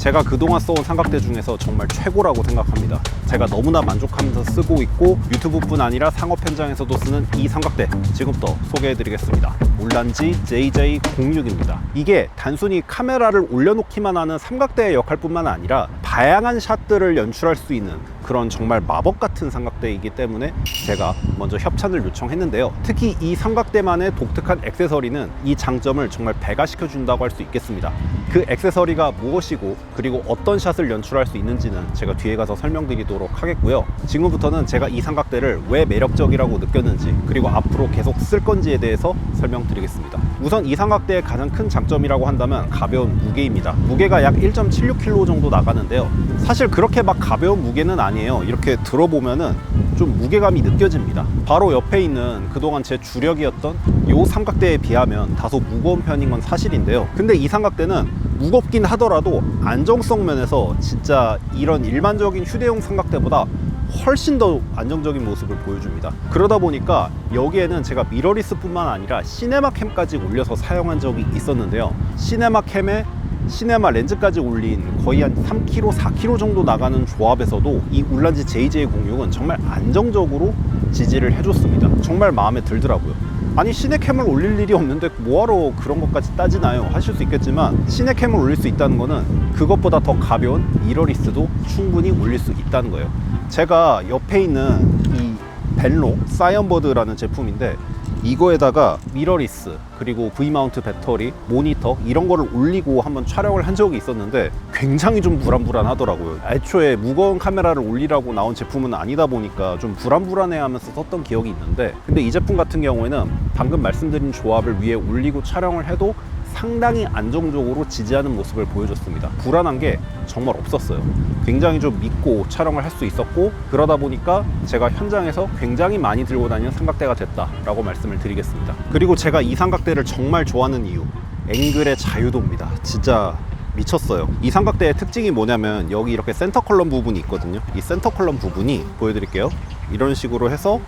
제가 그동안 써온 삼각대 중에서 정말 최고라고 생각합니다. 제가 너무나 만족하면서 쓰고 있고 유튜브뿐 아니라 상업 현장에서도 쓰는 이 삼각대 지금부터 소개해드리겠습니다. 울란지 JJ06입니다. 이게 단순히 카메라를 올려놓기만 하는 삼각대의 역할뿐만 아니라 다양한 샷들을 연출할 수 있는 그런 정말 마법 같은 삼각대이기 때문에 제가 먼저 협찬을 요청했는데요. 특히 이 삼각대만의 독특한 액세서리는 이 장점을 정말 배가시켜 준다고 할 수 있겠습니다. 그 액세서리가 무엇이고 그리고 어떤 샷을 연출할 수 있는지는 제가 뒤에 가서 설명드리도록 하겠고요. 지금부터는 제가 이 삼각대를 왜 매력적이라고 느꼈는지 그리고 앞으로 계속 쓸 건지에 대해서 설명드리겠습니다. 우선 이 삼각대의 가장 큰 장점이라고 한다면 가벼운 무게입니다. 무게가 약 1.76kg 정도 나가는데요. 사실 그렇게 막 가벼운 무게는 아니에요. 이렇게 들어보면은 좀 무게감이 느껴집니다. 바로 옆에 있는 그동안 제 주력이었던 이 삼각대에 비하면 다소 무거운 편인 건 사실인데요. 근데 이 삼각대는 무겁긴 하더라도 안정성 면에서 진짜 이런 일반적인 휴대용 삼각대보다 훨씬 더 안정적인 모습을 보여줍니다. 그러다 보니까 여기에는 제가 미러리스 뿐만 아니라 시네마캠까지 올려서 사용한 적이 있었는데요. 시네마캠에 시네마 렌즈까지 올린 거의 한 3kg, 4kg 정도 나가는 조합에서도 이 울란지 JJ06은 정말 안정적으로 지지를 해줬습니다. 정말 마음에 들더라고요. 아니 시네캠을 올릴 일이 없는데 뭐하러 그런 것까지 따지나요? 하실 수 있겠지만 시네캠을 올릴 수 있다는 거는 그것보다 더 가벼운 미러리스도 충분히 올릴 수 있다는 거예요. 제가 옆에 있는 이 벤로 사이언버드라는 제품인데 이거에다가 미러리스 그리고 V마운트 배터리, 모니터 이런 거를 올리고 한번 촬영을 한 적이 있었는데 굉장히 좀 불안불안하더라고요. 애초에 무거운 카메라를 올리라고 나온 제품은 아니다 보니까 좀 불안불안해하면서 썼던 기억이 있는데 근데 이 제품 같은 경우에는 방금 말씀드린 조합을 위에 올리고 촬영을 해도 상당히 안정적으로 지지하는 모습을 보여줬습니다. 불안한 게 정말 없었어요. 굉장히 좀 믿고 촬영을 할 수 있었고 그러다 보니까 제가 현장에서 굉장히 많이 들고 다니는 삼각대가 됐다라고 말씀을 드리겠습니다. 그리고 제가 이 삼각대를 정말 좋아하는 이유 앵글의 자유도입니다. 진짜 미쳤어요. 이 삼각대의 특징이 뭐냐면 여기 이렇게 센터 컬럼 부분이 있거든요. 이 센터 컬럼 부분이 보여드릴게요. 이런 식으로 해서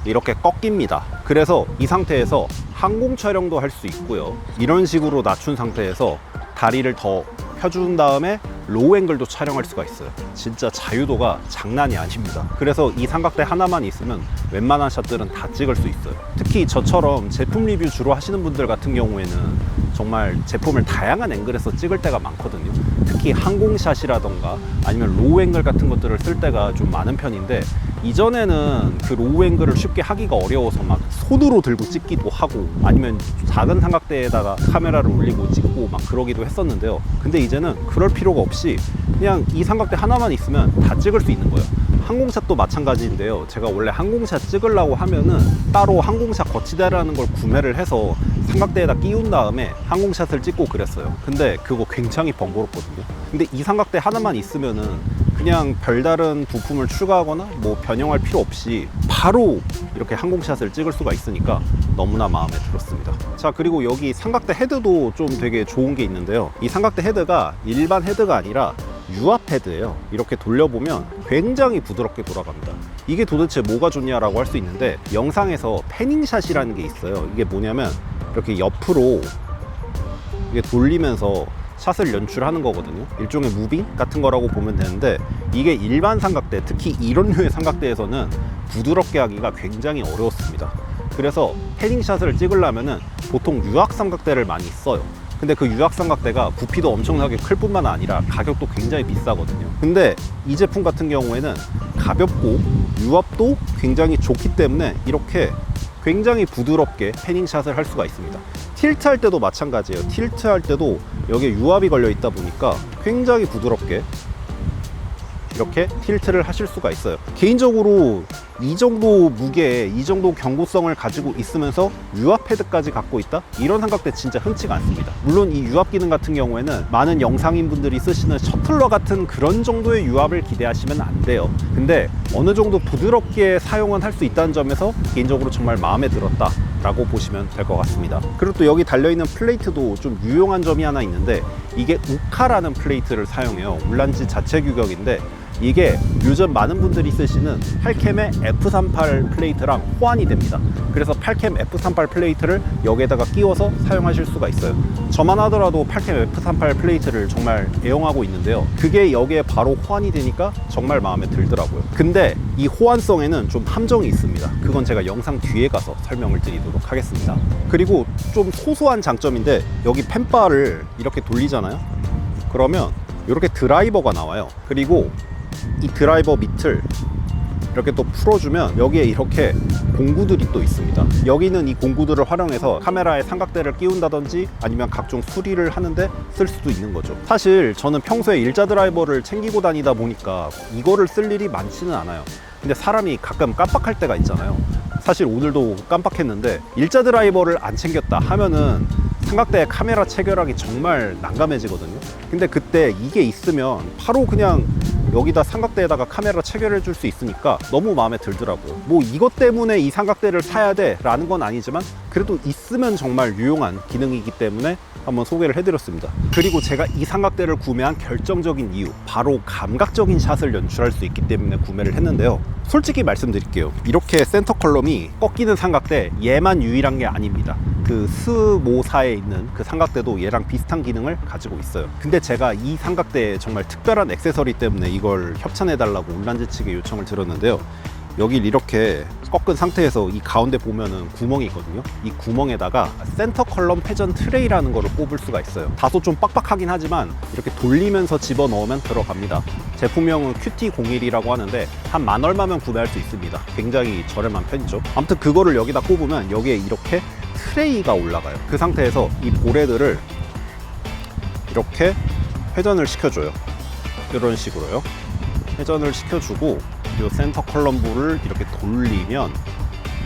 이렇게 꺾입니다. 그래서 이 상태에서 항공 촬영도 할 수 있고요. 이런 식으로 낮춘 상태에서 다리를 더 펴준 다음에 로우 앵글도 촬영할 수가 있어요. 진짜 자유도가 장난이 아닙니다. 그래서 이 삼각대 하나만 있으면 웬만한 샷들은 다 찍을 수 있어요. 특히 저처럼 제품 리뷰 주로 하시는 분들 같은 경우에는 정말 제품을 다양한 앵글에서 찍을 때가 많거든요. 특히 항공샷이라던가 아니면 로우 앵글 같은 것들을 쓸 때가 좀 많은 편인데 이전에는 그 로우 앵글을 쉽게 하기가 어려워서 막 손으로 들고 찍기도 하고 아니면 작은 삼각대에다가 카메라를 올리고 찍고 막 그러기도 했었는데요. 근데 이제는 그럴 필요가 없이 그냥 이 삼각대 하나만 있으면 다 찍을 수 있는 거예요. 항공샷도 마찬가지인데요. 제가 원래 항공샷 찍으려고 하면은 따로 항공샷 거치대라는 걸 구매를 해서 삼각대에다 끼운 다음에 항공샷을 찍고 그랬어요. 근데 그거 굉장히 번거롭거든요. 근데 이 삼각대 하나만 있으면은 그냥 별다른 부품을 추가하거나 뭐 변형할 필요 없이 바로 이렇게 항공샷을 찍을 수가 있으니까 너무나 마음에 들었습니다. 자, 그리고 여기 삼각대 헤드도 좀 되게 좋은 게 있는데요. 이 삼각대 헤드가 일반 헤드가 아니라 유압 헤드예요. 이렇게 돌려보면 굉장히 부드럽게 돌아갑니다. 이게 도대체 뭐가 좋냐라고 할 수 있는데 영상에서 패닝샷이라는 게 있어요. 이게 뭐냐면 이렇게 옆으로 이게 돌리면서 샷을 연출하는 거거든요. 일종의 무빙 같은 거라고 보면 되는데 이게 일반 삼각대, 특히 이런 류의 삼각대에서는 부드럽게 하기가 굉장히 어려웠습니다. 그래서 패닝샷을 찍으려면은 보통 유압 삼각대를 많이 써요. 근데 그 유압 삼각대가 부피도 엄청나게 클 뿐만 아니라 가격도 굉장히 비싸거든요. 근데 이 제품 같은 경우에는 가볍고 유압도 굉장히 좋기 때문에 이렇게 굉장히 부드럽게 패닝샷을 할 수가 있습니다. 틸트 할 때도 마찬가지예요. 틸트 할 때도 여기에 유압이 걸려 있다 보니까 굉장히 부드럽게 이렇게 틸트를 하실 수가 있어요. 개인적으로 이 정도 무게, 이 정도 경고성을 가지고 있으면서 유압 패드까지 갖고 있다? 이런 삼각대 진짜 흔치가 않습니다. 물론 이 유압 기능 같은 경우에는 많은 영상인 분들이 쓰시는 셔틀러 같은 그런 정도의 유압을 기대하시면 안 돼요. 근데 어느 정도 부드럽게 사용은 할 수 있다는 점에서 개인적으로 정말 마음에 들었다 라고 보시면 될 것 같습니다. 그리고 또 여기 달려있는 플레이트도 좀 유용한 점이 하나 있는데 이게 우카라는 플레이트를 사용해요. 울란지 자체 규격인데 이게 요즘 많은 분들이 쓰시는 팔캠의 F38 플레이트랑 호환이 됩니다. 그래서 팔캠 F38 플레이트를 여기에다가 끼워서 사용하실 수가 있어요. 저만 하더라도 팔캠 F38 플레이트를 정말 애용하고 있는데요. 그게 여기에 바로 호환이 되니까 정말 마음에 들더라고요. 근데 이 호환성에는 좀 함정이 있습니다. 그건 제가 영상 뒤에 가서 설명을 드리도록 하겠습니다. 그리고 좀 소소한 장점인데, 여기 펜바를 이렇게 돌리잖아요. 그러면 이렇게 드라이버가 나와요. 그리고 이 드라이버 밑을 이렇게 또 풀어주면 여기에 이렇게 공구들이 또 있습니다. 여기는 이 공구들을 활용해서 카메라에 삼각대를 끼운다든지 아니면 각종 수리를 하는데 쓸 수도 있는 거죠. 사실 저는 평소에 일자 드라이버를 챙기고 다니다 보니까 이거를 쓸 일이 많지는 않아요. 근데 사람이 가끔 깜빡할 때가 있잖아요. 사실 오늘도 깜빡했는데 일자 드라이버를 안 챙겼다 하면은 삼각대 카메라 체결하기 정말 난감해지거든요. 근데 그때 이게 있으면 바로 그냥 여기다 삼각대에다가 카메라 체결해 줄 수 있으니까 너무 마음에 들더라고요. 뭐 이것 때문에 이 삼각대를 사야 돼 라는 건 아니지만 그래도 있으면 정말 유용한 기능이기 때문에 한번 소개를 해드렸습니다. 그리고 제가 이 삼각대를 구매한 결정적인 이유, 바로 감각적인 샷을 연출할 수 있기 때문에 구매를 했는데요. 솔직히 말씀드릴게요. 이렇게 센터 컬럼이 꺾이는 삼각대, 얘만 유일한 게 아닙니다. 그 스모사에 있는 그 삼각대도 얘랑 비슷한 기능을 가지고 있어요. 근데 제가 이 삼각대에 정말 특별한 액세서리 때문에 이걸 협찬해 달라고 울란지 측에 요청을 드렸는데요. 여길 이렇게 꺾은 상태에서 이 가운데 보면은 구멍이 있거든요. 이 구멍에다가 센터 컬럼 회전 트레이라는 거를 꼽을 수가 있어요. 다소 좀 빡빡하긴 하지만 이렇게 돌리면서 집어넣으면 들어갑니다. 제품명은 QT01이라고 하는데 한 만 얼마면 구매할 수 있습니다. 굉장히 저렴한 편이죠. 아무튼 그거를 여기다 꼽으면 여기에 이렇게 트레이가 올라가요. 그 상태에서 이 보레드를 이렇게 회전을 시켜줘요. 이런 식으로요. 회전을 시켜주고 이 센터 컬럼부를 이렇게 돌리면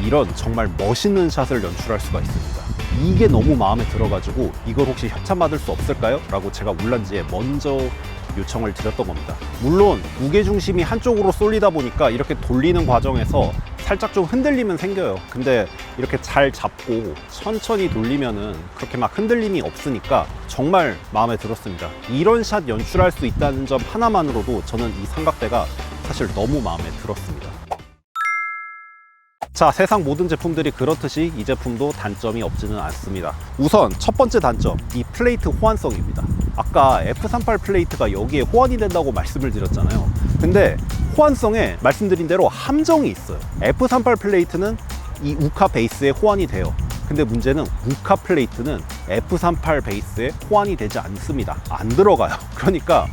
이런 정말 멋있는 샷을 연출할 수가 있습니다. 이게 너무 마음에 들어가지고 이걸 혹시 협찬받을 수 없을까요? 라고 제가 울란지에 먼저 요청을 드렸던 겁니다. 물론 무게중심이 한쪽으로 쏠리다 보니까 이렇게 돌리는 과정에서 살짝 좀 흔들림은 생겨요. 근데 이렇게 잘 잡고 천천히 돌리면은 그렇게 막 흔들림이 없으니까 정말 마음에 들었습니다. 이런 샷 연출할 수 있다는 점 하나만으로도 저는 이 삼각대가 사실 너무 마음에 들었습니다. 자, 세상 모든 제품들이 그렇듯이 이 제품도 단점이 없지는 않습니다. 우선 첫 번째 단점, 이 플레이트 호환성입니다. 아까 F38 플레이트가 여기에 호환이 된다고 말씀을 드렸잖아요. 근데 호환성에 말씀드린 대로 함정이 있어요. F38 플레이트는 이 우카 베이스에 호환이 돼요. 근데 문제는 우카 플레이트는 F38 베이스에 호환이 되지 않습니다. 안 들어가요. 그러니까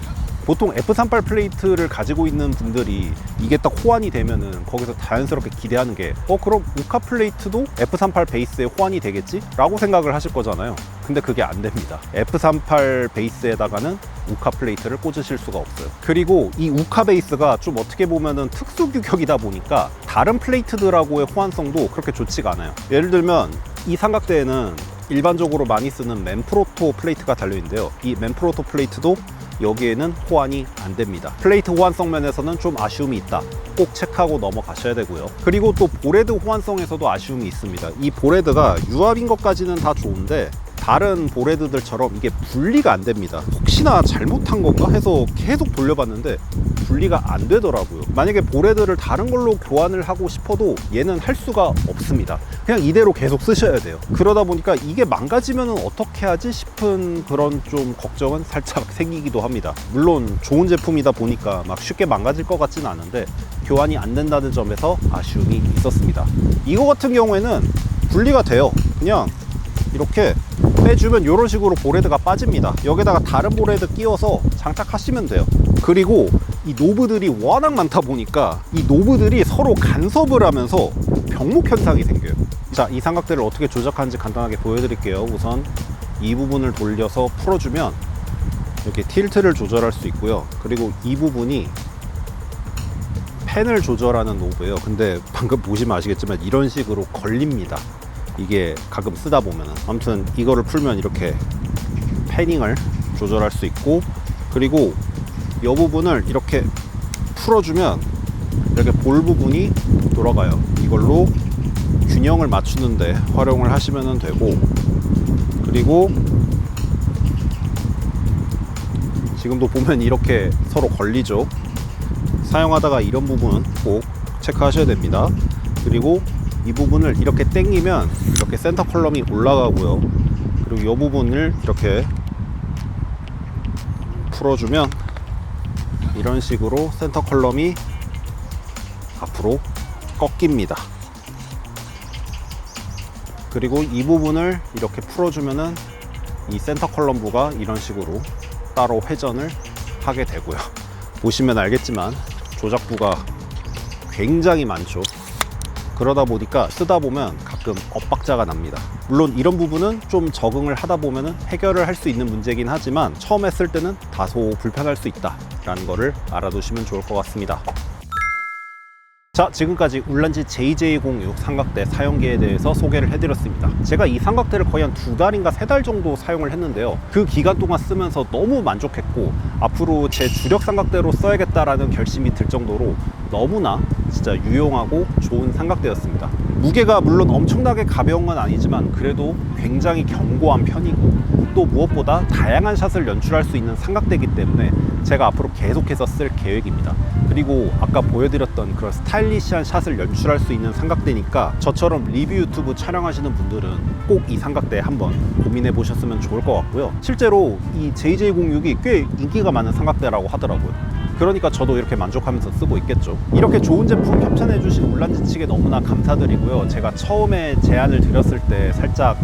보통 F38 플레이트를 가지고 있는 분들이 이게 딱 호환이 되면은 거기서 자연스럽게 기대하는 게 그럼 우카 플레이트도 F38 베이스에 호환이 되겠지? 라고 생각을 하실 거잖아요. 근데 그게 안 됩니다. F38 베이스에다가는 우카 플레이트를 꽂으실 수가 없어요. 그리고 이 우카 베이스가 좀 어떻게 보면은 특수 규격이다 보니까 다른 플레이트들하고의 호환성도 그렇게 좋지가 않아요. 예를 들면 이 삼각대에는 일반적으로 많이 쓰는 맨프로토 플레이트가 달려있는데요. 이 맨프로토 플레이트도 여기에는 호환이 안 됩니다. 플레이트 호환성 면에서는 좀 아쉬움이 있다. 꼭 체크하고 넘어가셔야 되고요. 그리고 또 보레드 호환성에서도 아쉬움이 있습니다. 이 보레드가 유압인 것까지는 다 좋은데 다른 보레드들처럼 이게 분리가 안 됩니다. 혹시나 잘못한 건가 해서 계속 돌려봤는데 분리가 안 되더라고요. 만약에 보레드를 다른 걸로 교환을 하고 싶어도 얘는 할 수가 없습니다. 그냥 이대로 계속 쓰셔야 돼요. 그러다 보니까 이게 망가지면 어떻게 하지 싶은 그런 좀 걱정은 살짝 생기기도 합니다. 물론 좋은 제품이다 보니까 막 쉽게 망가질 것 같지는 않은데 교환이 안 된다는 점에서 아쉬움이 있었습니다. 이거 같은 경우에는 분리가 돼요. 그냥 이렇게 빼주면 이런 식으로 보레드가 빠집니다. 여기다가 다른 보레드 끼워서 장착하시면 돼요. 그리고 이 노브들이 워낙 많다 보니까 이 노브들이 서로 간섭을 하면서 병목 현상이 생겨요. 자, 이 삼각대를 어떻게 조작하는지 간단하게 보여드릴게요. 우선 이 부분을 돌려서 풀어주면 이렇게 틸트를 조절할 수 있고요. 그리고 이 부분이 펜을 조절하는 노브예요. 근데 방금 보시면 아시겠지만 이런 식으로 걸립니다. 이게 가끔 쓰다 보면은. 아무튼 이거를 풀면 이렇게 패닝을 조절할 수 있고, 그리고 이 부분을 이렇게 풀어주면 이렇게 볼 부분이 돌아가요. 이걸로 균형을 맞추는데 활용을 하시면 되고, 그리고 지금도 보면 이렇게 서로 걸리죠. 사용하다가 이런 부분 꼭 체크하셔야 됩니다. 그리고 이 부분을 이렇게 당기면 이렇게 센터 컬럼이 올라가고요. 그리고 이 부분을 이렇게 풀어주면 이런 식으로 센터 컬럼이 앞으로 꺾입니다. 그리고 이 부분을 이렇게 풀어주면은 이 센터 컬럼부가 이런 식으로 따로 회전을 하게 되고요. 보시면 알겠지만 조작부가 굉장히 많죠. 그러다 보니까 쓰다 보면 가끔 엇박자가 납니다. 물론 이런 부분은 좀 적응을 하다 보면 해결을 할 수 있는 문제긴 하지만 처음 했을 때는 다소 불편할 수 있다 라는 거를 알아두시면 좋을 것 같습니다. 자, 지금까지 울란지 JJ06 삼각대 사용기에 대해서 소개를 해드렸습니다. 제가 이 삼각대를 거의 한 2달인가 3달 정도 사용을 했는데요. 그 기간 동안 쓰면서 너무 만족했고 앞으로 제 주력 삼각대로 써야겠다라는 결심이 들 정도로 너무나 진짜 유용하고 좋은 삼각대였습니다. 무게가 물론 엄청나게 가벼운 건 아니지만 그래도 굉장히 견고한 편이고 또 무엇보다 다양한 샷을 연출할 수 있는 삼각대이기 때문에 제가 앞으로 계속해서 쓸 계획입니다. 그리고 아까 보여드렸던 그런 스타일리시한 샷을 연출할 수 있는 삼각대니까 저처럼 리뷰 유튜브 촬영하시는 분들은 꼭 이 삼각대 한번 고민해 보셨으면 좋을 것 같고요. 실제로 이 JJ06이 꽤 인기가 많은 삼각대라고 하더라고요. 그러니까 저도 이렇게 만족하면서 쓰고 있겠죠. 이렇게 좋은 제품 협찬해 주신 울란지 측에 너무나 감사드리고요. 제가 처음에 제안을 드렸을 때 살짝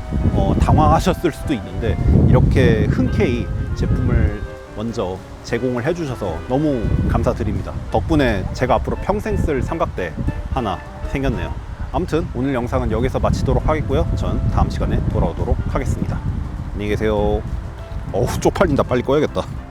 당황하셨을 수도 있는데 이렇게 흔쾌히 제품을 먼저 제공을 해주셔서 너무 감사드립니다. 덕분에 제가 앞으로 평생 쓸 삼각대 하나 생겼네요. 아무튼 오늘 영상은 여기서 마치도록 하겠고요. 전 다음 시간에 돌아오도록 하겠습니다. 안녕히 계세요. 어우, 쪽팔린다. 빨리 꺼야겠다.